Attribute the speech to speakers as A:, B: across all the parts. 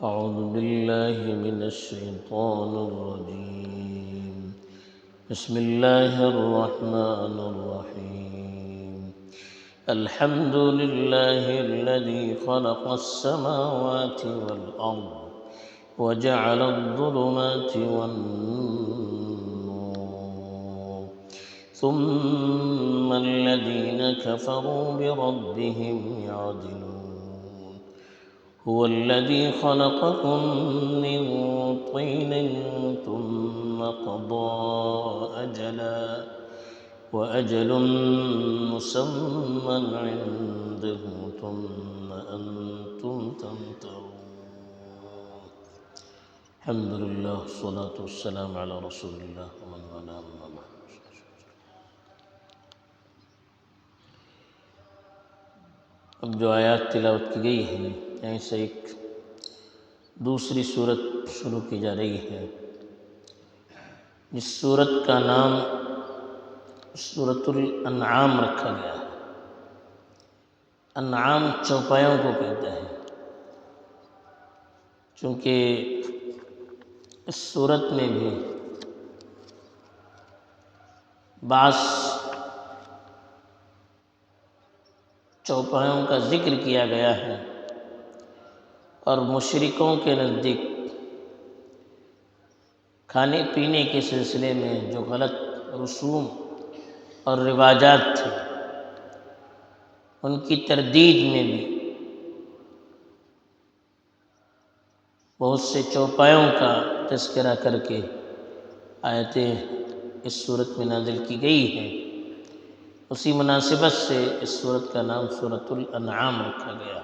A: أعوذ بالله من الشيطان الرجيم. بسم الله الرحمن الرحيم. الحمد لله الذي خلق السماوات والأرض وجعل الظلمات والنور ثم الذين كفروا بربهم يعدلون. هو الذي خلقكم من طين ثم قضى أجلا وأجل مسمى عنده ثم أنتم تمترون. الحمد لله والصلاة والسلام على رسول الله ومن والاه أما بعد. اب جو آیات تلاوت کی گئی ہیں یہیں سے ایک دوسری صورت شروع کی جا رہی ہے جس صورت کا نام سورۃ الانعام رکھا گیا ہے. انعام چوپایوں کو کہتے ہیں، چونکہ اس صورت میں بھی بعض چوپایوں کا ذکر کیا گیا ہے اور مشرکوں کے نزدیک کھانے پینے کے سلسلے میں جو غلط رسوم اور رواجات تھے ان کی تردید میں بھی بہت سے چوپایوں کا تذکرہ کر کے آیتیں اس صورت میں نازل کی گئی ہیں. اسی مناسبت سے اس صورت کا نام سورۃ الانعام رکھا گیا.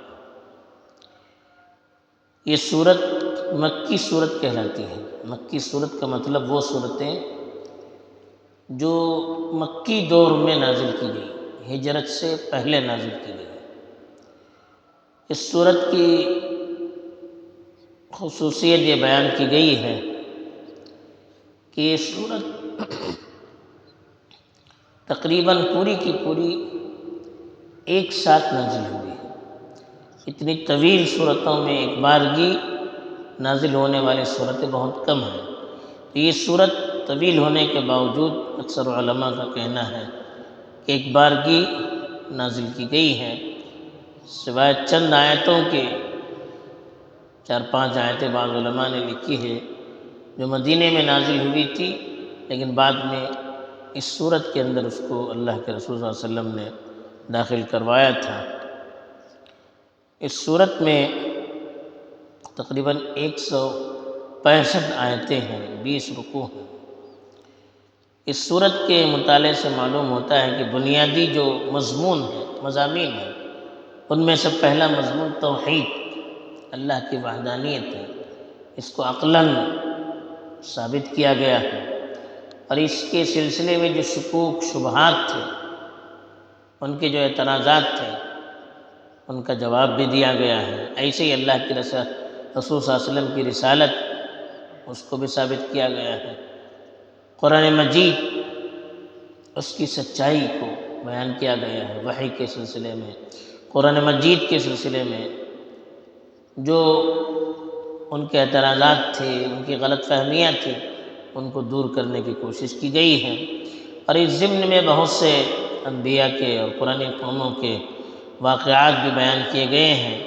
A: یہ صورت مکی صورت کہلاتی ہے. مکی صورت کا مطلب وہ صورتیں جو مکی دور میں نازل کی گئی، ہجرت سے پہلے نازل کی گئی. اس صورت کی خصوصیت یہ بیان کی گئی ہے کہ یہ صورت تقریباً پوری کی پوری ایک ساتھ نازل ہوئی ہے. اتنی طویل صورتوں میں ایک بارگی نازل ہونے والی صورتیں بہت کم ہیں. تو یہ صورت طویل ہونے کے باوجود اکثر علماء کا کہنا ہے کہ ایک بارگی نازل کی گئی ہے، سوائے چند آیتوں کے. 4-5 آیتیں بعض علماء نے لکھی ہے جو مدینے میں نازل ہوئی تھی، لیکن بعد میں اس صورت کے اندر اس کو اللہ کے رسول صلی اللہ علیہ وسلم نے داخل کروایا تھا. اس صورت میں تقریباً 165 آیتیں ہیں، 20 رکوع ہیں. اس صورت کے مطالعے سے معلوم ہوتا ہے کہ بنیادی جو مضمون ہے، مضامین ہیں، ان میں سے پہلا مضمون توحید، اللہ کی وحدانیت ہے. اس کو عقلاً ثابت کیا گیا ہے اور اس کے سلسلے میں جو شکوک شبہات تھے، ان کے جو اعتراضات تھے، ان کا جواب بھی دیا گیا ہے. ایسے ہی اللہ کے رسول صلی اللہ علیہ وسلم کی رسالت، اس کو بھی ثابت کیا گیا ہے. قرآن مجید، اس کی سچائی کو بیان کیا گیا ہے. وحی کے سلسلے میں، قرآن مجید کے سلسلے میں جو ان کے اعتراضات تھے، ان کی غلط فہمیاں تھیں، ان کو دور کرنے کی کوشش کی گئی ہے. اور اس ضمن میں بہت سے انبیاء کے اور پرانی قوموں کے واقعات بھی بیان کیے گئے ہیں،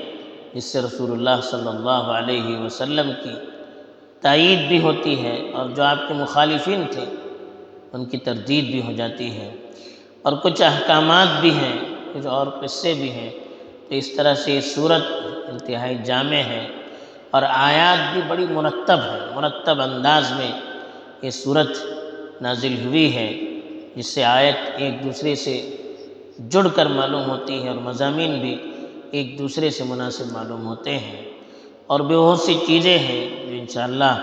A: جس سے رسول اللہ صلی اللہ علیہ وسلم کی تائید بھی ہوتی ہے اور جو آپ کے مخالفین تھے ان کی تردید بھی ہو جاتی ہے. اور کچھ احکامات بھی ہیں، کچھ اور قصے بھی ہیں. تو اس طرح سے یہ صورت انتہائی جامع ہے اور آیات بھی بڑی مرتب ہے. مرتب انداز میں یہ صورت نازل ہوئی ہے، جس سے آیت ایک دوسرے سے جڑ کر معلوم ہوتی ہے اور مضامین بھی ایک دوسرے سے مناسب معلوم ہوتے ہیں. اور بہت سی چیزیں ہیں جو انشاءاللہ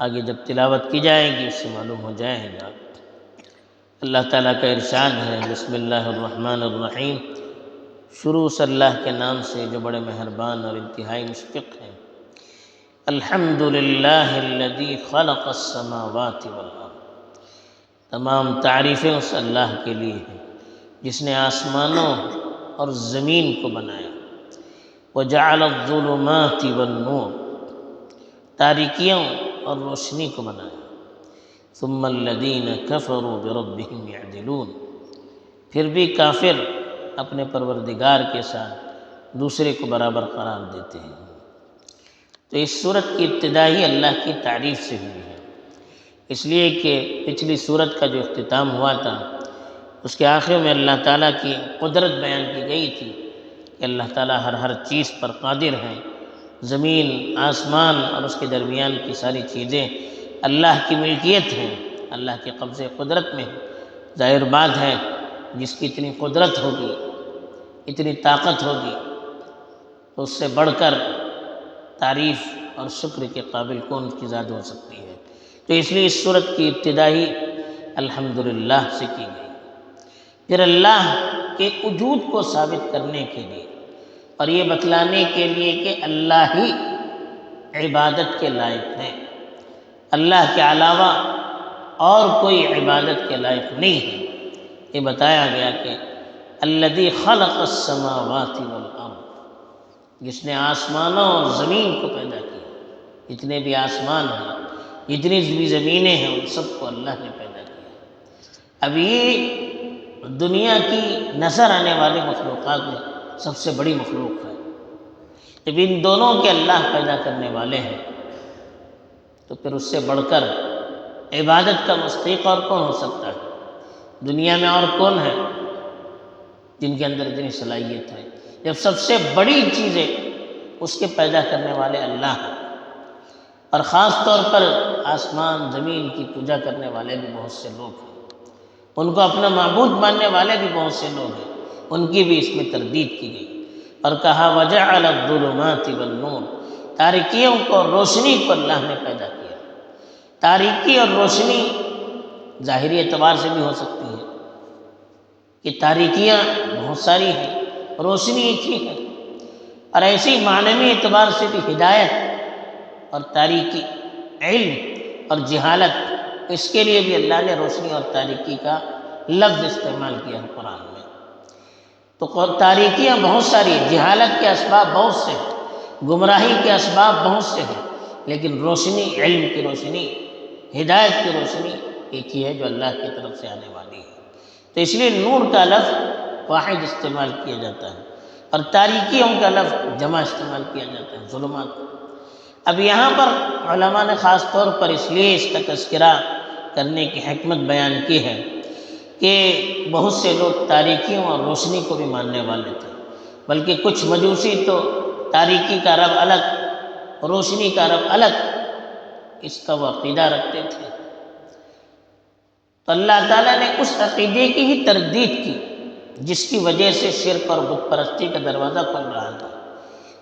A: آگے جب تلاوت کی جائے گی اس سے معلوم ہو جائے گا. اللہ تعالیٰ کا ارشاد ہے، بسم اللہ الرحمن الرحیم. شروع سے اللہ کے نام سے جو بڑے مہربان اور انتہائی مشفق ہیں. الحمدللہ الذی خلق السماوات والارض. تمام تعریفیں اس اللہ کے لیے ہیں جس نے آسمانوں اور زمین کو بنایا. وجعل الظلمات والنور. تاریکیوں اور روشنی کو بنایا۔ ثم الذین کفروا بربہم یعدلون، پھر بھی کافر اپنے پروردگار کے ساتھ دوسرے کو برابر قرار دیتے ہیں۔ تو اس صورت کی ابتدا ہی اللہ کی تعریف سے ہوئی ہے، اس لیے کہ پچھلی صورت کا جو اختتام ہوا تھا اس کے آخر میں اللہ تعالیٰ کی قدرت بیان کی گئی تھی کہ اللہ تعالیٰ ہر چیز پر قادر ہیں، زمین، آسمان اور اس کے درمیان کی ساری چیزیں اللہ کی ملکیت ہیں، اللہ کے قبضے قدرت میں ہیں۔ ظاہر بات ہے جس کی اتنی قدرت ہوگی، اتنی طاقت ہوگی، تو اس سے بڑھ کر تعریف اور شکر کے قابل کون کی ذات ہو سکتی ہے۔ تو اس لیے اس صورت کی ابتدا ہی الحمدللہ سے کی گئی۔ پھر اللہ کے وجود کو ثابت کرنے کے لیے اور یہ بتلانے کے لیے کہ اللہ ہی عبادت کے لائق ہے، اللہ کے علاوہ اور کوئی عبادت کے لائق نہیں ہے، یہ بتایا گیا کہ الذی خلق السماوات والارض، جس نے آسمانوں اور زمین کو پیدا کیا، جتنے بھی آسمان ہیں، جتنی بھی زمینیں ہیں، ان سب کو اللہ نے پیدا کیا۔ اب یہ دنیا کی نظر آنے والی مخلوقات میں سب سے بڑی مخلوق ہے۔ جب ان دونوں کے اللہ پیدا کرنے والے ہیں تو پھر اس سے بڑھ کر عبادت کا مستحق اور کون ہو سکتا ہے؟ دنیا میں اور کون ہے جن کے اندر اتنی صلاحیت ہے؟ جب سب سے بڑی چیزیں اس کے پیدا کرنے والے اللہ ہیں، اور خاص طور پر آسمان زمین کی پوجا کرنے والے بھی بہت سے لوگ ہیں، ان کو اپنا معبود ماننے والے بھی بہت سے لوگ ہیں، ان کی بھی اس میں تردید کی گئی اور کہا وَجَعَلَ الظُّلُمَاتِ وَالنُّورَ، تاریکیوں کو اور روشنی کو اللہ نے پیدا کیا۔ تاریکی اور روشنی ظاہری اعتبار سے بھی ہو سکتی ہے کہ تاریکیاں بہت ساری ہیں، روشنی ایک ہی ہے، اور ایسی معنوی اعتبار سے بھی ہدایت اور تاریکی، علم اور جہالت، اس کے لیے بھی اللہ نے روشنی اور تاریکی کا لفظ استعمال کیا ہے قرآن میں۔ تو تاریکیاں بہت ساری ہیں، جہالت کے اسباب بہت سے ہیں، گمراہی کے اسباب بہت سے ہیں، لیکن روشنی، علم کی روشنی، ہدایت کی روشنی ایک ہی ہے جو اللہ کی طرف سے آنے والی ہے۔ تو اس لیے نور کا لفظ واحد استعمال کیا جاتا ہے اور تاریکیوں کا لفظ جمع استعمال کیا جاتا ہے، ظلمات۔ اب یہاں پر علماء نے خاص طور پر اس لیے اس کا تذکرہ کرنے کی حکمت بیان کی ہے کہ بہت سے لوگ تاریکیوں اور روشنی کو بھی ماننے والے تھے، بلکہ کچھ مجوسی تو تاریکی کا رب الگ، روشنی کا رب الگ، اس کا وہ عقیدہ رکھتے تھے۔ تو اللہ تعالیٰ نے اس عقیدے کی ہی تردید کی جس کی وجہ سے شرک اور بت پرستی کا دروازہ کھل رہا تھا۔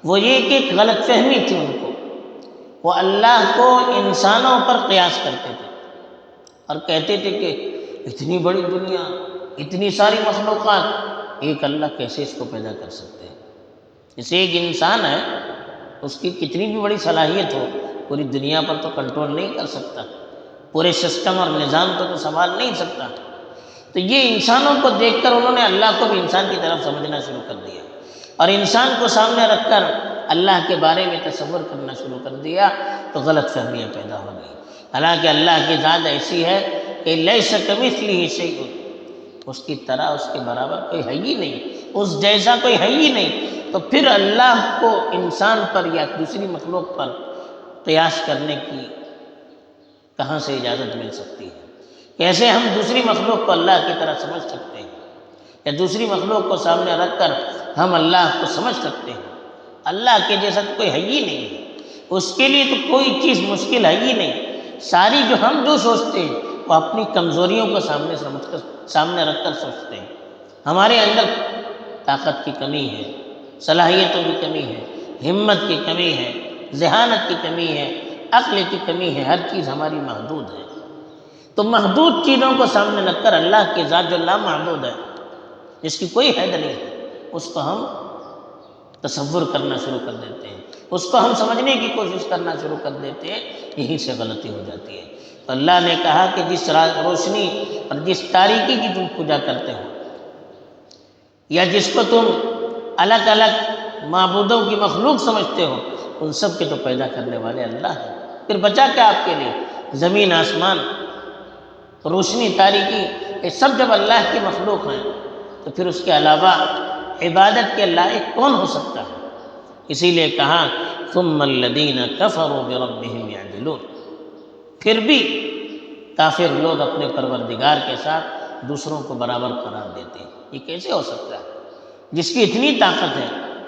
A: وہ یہ کہ ایک غلط فہمی تھی ان کو، وہ اللہ کو انسانوں پر قیاس کرتے تھے اور کہتے تھے کہ اتنی بڑی دنیا، اتنی ساری مخلوقات، ایک اللہ کیسے اس کو پیدا کر سکتے ہیں؟ جیسے ایک انسان ہے، اس کی کتنی بھی بڑی صلاحیت ہو، پوری دنیا پر تو کنٹرول نہیں کر سکتا، پورے سسٹم اور نظام تو سنبھال نہیں سکتا۔ تو یہ انسانوں کو دیکھ کر انہوں نے اللہ کو بھی انسان کی طرف سمجھنا شروع کر دیا اور انسان کو سامنے رکھ کر اللہ کے بارے میں تصور کرنا شروع کر دیا، تو غلط فہمیاں پیدا ہو گئی۔ حالانکہ اللہ کی ذات ایسی ہے کہ لیس کمثلہ شیء، اس کی طرح، اس کے برابر کوئی ہے ہی نہیں، اس جیسا کوئی ہے ہی نہیں۔ تو پھر اللہ کو انسان پر یا دوسری مخلوق پر قیاس کرنے کی کہاں سے اجازت مل سکتی ہے؟ کیسے ہم دوسری مخلوق کو اللہ کی طرح سمجھ سکتے ہیں، یا دوسری مخلوق کو سامنے رکھ کر ہم اللہ کو سمجھ سکتے ہیں؟ اللہ کے جیسا تو کوئی ہے ہی نہیں ہے، اس کے لیے تو کوئی چیز مشکل ہے ہی نہیں۔ ساری جو ہم سوچتے ہیں وہ اپنی کمزوریوں کو سامنے رکھ کر سوچتے ہیں۔ ہمارے اندر طاقت کی کمی ہے، صلاحیتوں کی کمی ہے، ہمت کی کمی ہے، ذہانت کی کمی ہے، عقل کی کمی ہے، ہر چیز ہماری محدود ہے۔ تو محدود چیزوں کو سامنے رکھ کر اللہ کی ذات جو لامحدود ہے، جس کی کوئی حد نہیں ہے، اس کو ہم تصور کرنا شروع کر دیتے ہیں، اس کو ہم سمجھنے کی کوشش کرنا شروع کر دیتے ہیں، یہیں سے غلطی ہو جاتی ہے۔ تو اللہ نے کہا کہ جس روشنی اور جس تاریکی کی تم پوجا کرتے ہو، یا جس کو تم الگ الگ معبودوں کی مخلوق سمجھتے ہو، ان سب کے تو پیدا کرنے والے اللہ ہیں۔ پھر بچا کیا آپ کے لیے؟ زمین آسمان، روشنی تاریکی، یہ سب جب اللہ کی مخلوق ہیں تو پھر اس کے علاوہ عبادت کے لائق کون ہو سکتا ہے؟ اسی لیے کہا ثم الذین کفروا بربہم یعدلون، پھر بھی کافر لوگ اپنے پروردگار کے ساتھ دوسروں کو برابر قرار دیتے ہیں۔ یہ کیسے ہو سکتا ہے؟ جس کی اتنی طاقت ہے،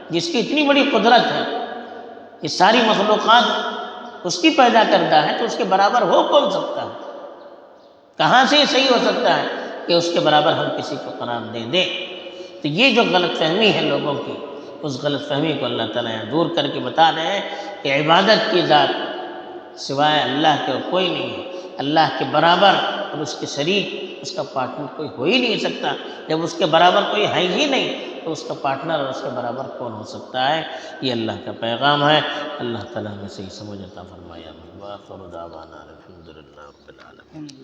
A: جس کی اتنی بڑی قدرت ہے، یہ ساری مخلوقات اس کی پیدا کردہ ہے، تو اس کے برابر ہو کون سکتا ہے؟ کہاں سے یہ صحیح ہو سکتا ہے کہ اس کے برابر ہم کسی کو قرار دے دیں؟ تو یہ جو غلط فہمی ہے لوگوں کی، اس غلط فہمی کو اللہ تعالیٰ یہاں دور کر کے بتا رہے ہیں کہ عبادت کی ذات سوائے اللہ کے اور کوئی نہیں ہے، اللہ کے برابر اور اس کے شریک، اس کا پارٹنر کوئی ہو ہی نہیں سکتا۔ جب اس کے برابر کوئی ہے ہی نہیں تو اس کا پارٹنر اور اس کے برابر کون ہو سکتا ہے؟ یہ اللہ کا پیغام ہے۔ اللہ تعالیٰ ہمیں صحیح سمجھ عطا فرمائے۔ آمین۔ وآخر دعوانا الحمدللہ رب العالمین۔